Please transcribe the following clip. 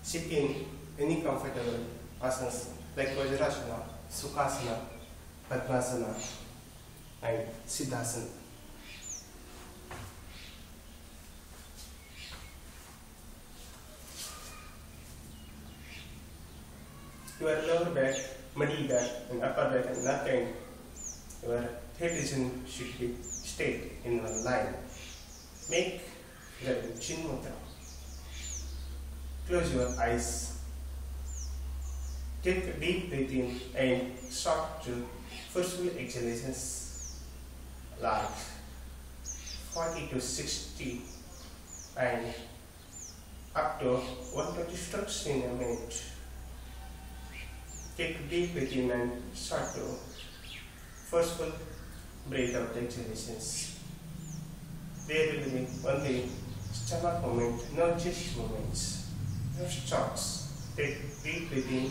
sit in any comfortable asanas like Vajrasana, Sukhasana, Padmasana and Siddhasana. Your lower back, middle back and upper back and neck and your head region should be straight in one line. Make your chin mudra. Close your eyes. Take a deep breath in and start to forceful exhalations like 40 to 60 and up to 120 strokes in a minute. Take a deep breath in and start to forceful breath out exhalations. There will be only stomach movement, no chest movements. No stops. Take deep breath in